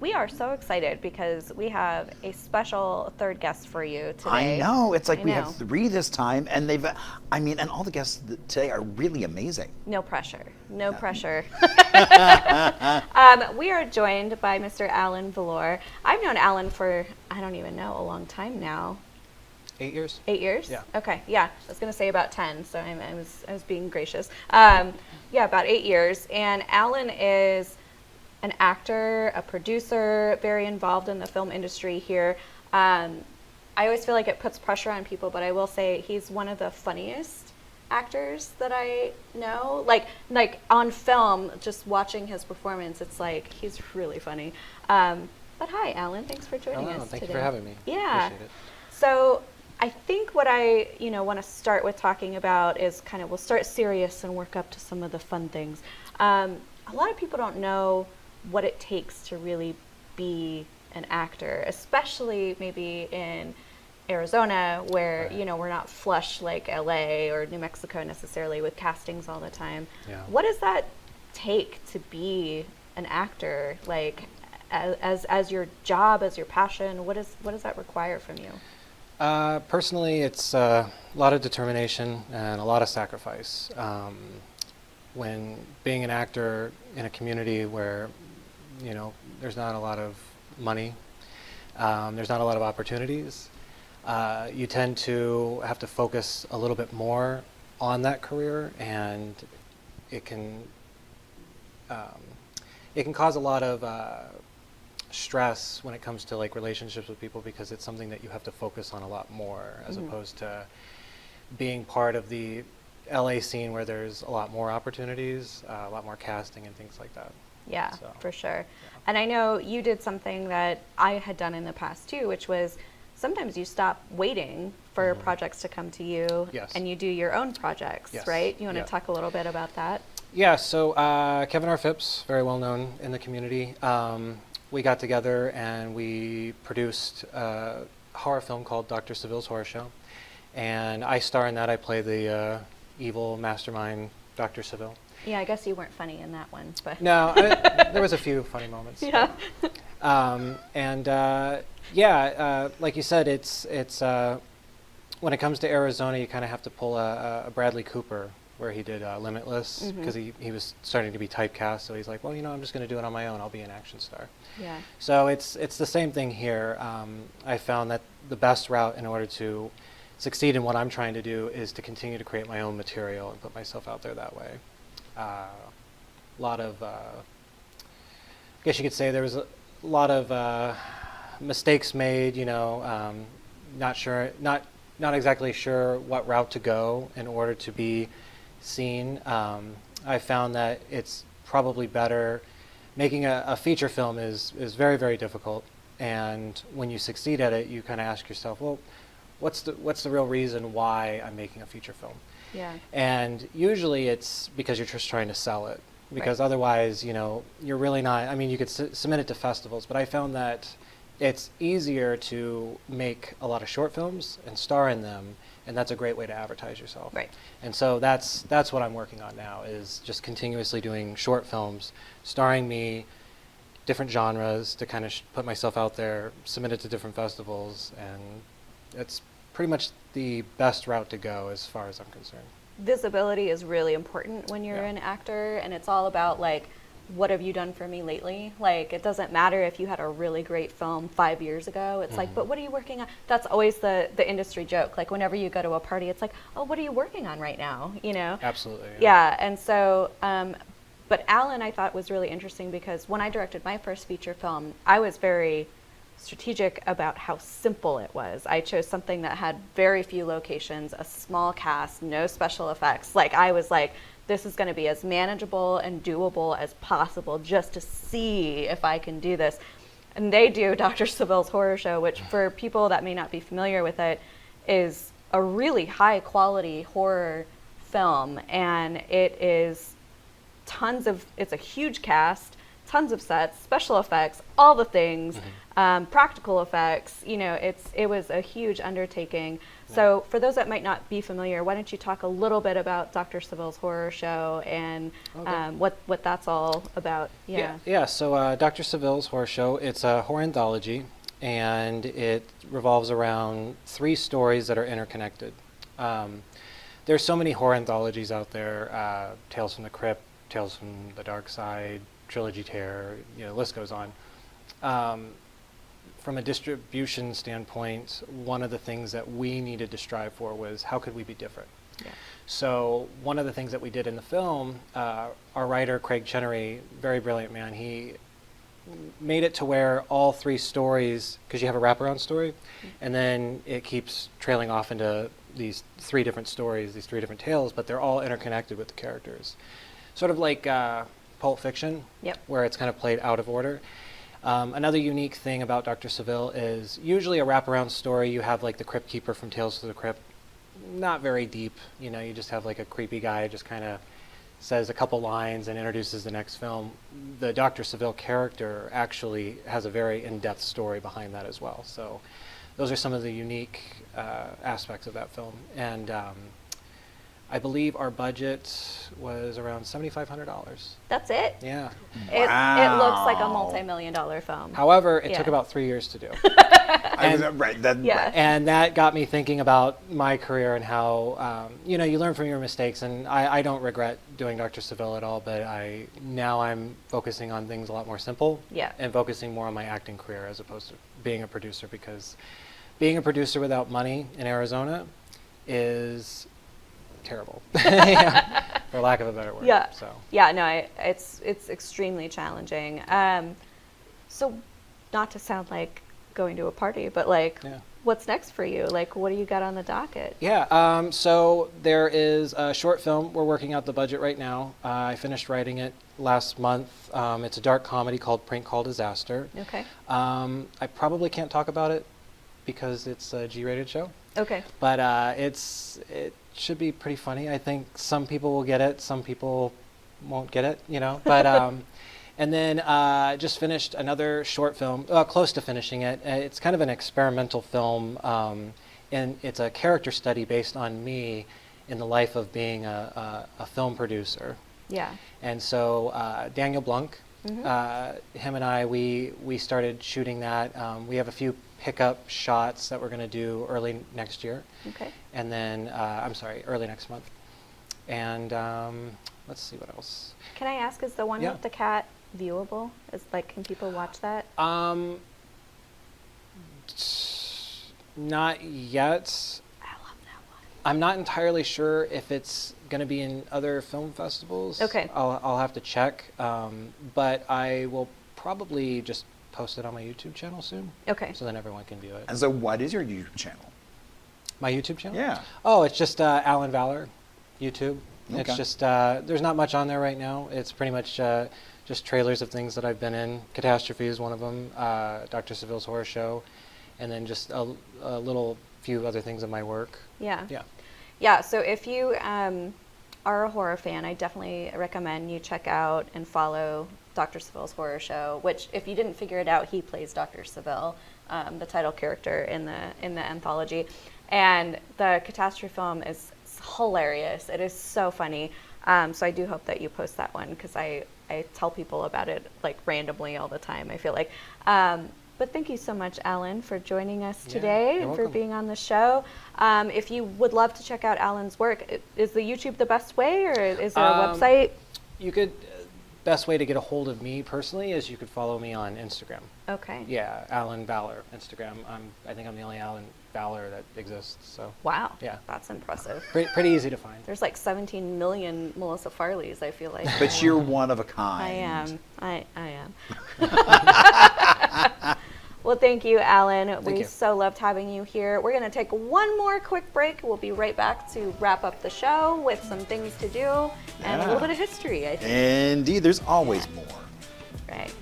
We are so excited because we have a special third guest for you I today. know. It's like I we know. have 3 this time, and and all the guests today are really amazing. No pressure. No pressure. We are joined by Mr. Allen Valor. I've known Allen for, I don't even know, a long time now. 8 years. 8 years? Yeah. Okay, yeah. I was going to say about 10, so I was being gracious. Yeah, about 8 years. And Allen is an actor, a producer, very involved in the film industry here. I always feel like it puts pressure on people, but I will say he's one of the funniest actors that I know. Like on film, just watching his performance, it's like he's really funny. But hi, Allen. Thanks for joining us Thank today. you for having me. Yeah. Appreciate it. So I think what I want to start with talking about is kind of, we'll start serious and work up to some of the fun things. A lot of people don't know what it takes to really be an actor, especially maybe in Arizona where, Right. We're not flush like LA or New Mexico necessarily with castings all the time. Yeah. What does that take to be an actor? Like as your job, as your passion, what does that require from you? Personally, it's a lot of determination and a lot of sacrifice. When being an actor in a community where, there's not a lot of money, there's not a lot of opportunities, you tend to have to focus a little bit more on that career, and it can cause a lot of stress when it comes to like relationships with people, because it's something that you have to focus on a lot more as opposed to being part of the LA scene where there's a lot more opportunities, a lot more casting and things like that. Yeah, So, for sure. yeah. And I know you did something that I had done in the past too, which was sometimes you stop waiting for projects to come to you Yes. and you do your own projects, Yes. right? You want to Yeah. talk a little bit about that? Yeah, so Kevin R. Phipps, very well known in the community. We got together and we produced a horror film called Dr. Seville's Horror Show. And I star in that. I play the evil mastermind, Dr. Seville. Yeah, I guess you weren't funny in that one, but No, there was a few funny moments. yeah. Like you said, it's when it comes to Arizona, you kind of have to pull a Bradley Cooper, where he did Limitless, because he was starting to be typecast. So he's like, well, I'm just going to do it on my own. I'll be an action star. Yeah. So it's the same thing here. I found that the best route in order to succeed in what I'm trying to do is to continue to create my own material and put myself out there that way. A lot of, I guess you could say there was a lot of mistakes made, not exactly sure what route to go in order to be seen. I found that it's probably better. Making a feature film is very, very difficult, and when you succeed at it, you kind of ask yourself, well, what's the real reason why I'm making a feature film? Yeah. And usually it's because you're just trying to sell it, because otherwise, you're really not. I mean, you could submit it to festivals, but I found that it's easier to make a lot of short films and star in them, and that's a great way to advertise yourself. Right. And so that's what I'm working on now, is just continuously doing short films, starring me, different genres, to kind of put myself out there, submit it to different festivals, and it's pretty much the best route to go as far as I'm concerned. Visibility is really important when you're Yeah. an actor, and it's all about like, what have you done for me lately? Like, it doesn't matter if you had a really great film 5 years ago. It's like, but what are you working on? That's always the industry joke. Like, whenever you go to a party, it's like, oh, what are you working on right now? Absolutely. Yeah, and so, but Allen, I thought, was really interesting because when I directed my first feature film, I was very strategic about how simple it was. I chose something that had very few locations, a small cast, no special effects. Like, I was like, this is going to be as manageable and doable as possible just to see if I can do this. And they do Dr. Seville's Horror Show, which for people that may not be familiar with it, is a really high quality horror film. And it is it's a huge cast, tons of sets, special effects, all the things, practical effects. You know, it was a huge undertaking. So for those that might not be familiar, why don't you talk a little bit about Dr. Seville's Horror Show and what that's all about? Yeah. So Dr. Seville's Horror Show, it's a horror anthology, and it revolves around 3 stories that are interconnected. There's so many horror anthologies out there, Tales from the Crypt, Tales from the Dark Side, Trilogy Terror, you know, the list goes on. From a distribution standpoint, one of the things that we needed to strive for was how could we be different? Yeah. So one of the things that we did in the film, our writer, Craig Chenery, very brilliant man, he made it to where all 3 stories, because you have a wraparound story, and then it keeps trailing off into these 3 different stories, these 3 different tales, but they're all interconnected with the characters. Sort of like Pulp Fiction, where it's kind of played out of order. Another unique thing about Dr. Seville is usually a wraparound story, you have like the Crypt Keeper from Tales from the Crypt, not very deep, you know, you just have like a creepy guy just kind of says a couple lines and introduces the next film. The Dr. Seville character actually has a very in-depth story behind that as well. So those are some of the unique aspects of that film. And I believe our budget was around $7,500. That's it? Yeah. It looks like a multi-million-dollar film. However, it took about 3 years to do. And that got me thinking about my career and how, you know, you learn from your mistakes. And I don't regret doing Dr. Seville at all, but now I'm focusing on things a lot more simple and focusing more on my acting career as opposed to being a producer, because being a producer without money in Arizona is terrible, for lack of a better word. It's extremely challenging. So not to sound like going to a party, but like what's next for you? Like, what do you got on the docket? So there is a short film. We're working out the budget right now. I finished writing it last month. It's a dark comedy called Prank Call Disaster. Okay. I probably can't talk about it because it's a G-rated show. Okay. But it should be pretty funny. I think some people will get it, some people won't get it, you know. But and then just finished another short film, close to finishing it. It's kind of an experimental film, and it's a character study based on me in the life of being a film producer. Yeah. And so Daniel Blunk, him and I, we started shooting that. We have a few pickup shots that we're going to do early next year. Okay. And then, early next month. And let's see what else. Can I ask, is the one with the cat viewable? Can people watch that? Not yet. I love that one. I'm not entirely sure if it's going to be in other film festivals. Okay. I'll have to check. But I will probably just post it on my YouTube channel soon. Okay. So then everyone can view it. And so what is your YouTube channel? My YouTube channel? Yeah. Oh, it's just Allen Valor, YouTube. Okay. It's just, there's not much on there right now. It's pretty much just trailers of things that I've been in. Catastrophe is one of them, Dr. Seville's Horror Show, and then just a little few other things of my work. Yeah. Yeah. Yeah, so if you are a horror fan, I definitely recommend you check out and follow Dr. Seville's Horror Show, which, if you didn't figure it out, he plays Dr. Seville, the title character in the anthology. And the Catastrophe film is hilarious. It is so funny. So I do hope that you post that one, because I tell people about it like randomly all the time, I feel like. But thank you so much, Allen, for joining us today and for being on the show. If you would love to check out Allen's work, is the YouTube the best way, or is there a website? You could, best way to get a hold of me personally is you could follow me on Instagram. Okay. Yeah, Allen Valor, Instagram. I think I'm the only Allen Valor that exists. So. Wow. Yeah. That's impressive. Pretty easy to find. There's like 17 million Melissa Farleys, I feel like. But you're one of a kind. I am. Well, thank you, Allen. We so loved having you here. We're going to take one more quick break. We'll be right back to wrap up the show with some things to do and a little bit of history, I think. Indeed, there's always more. Right.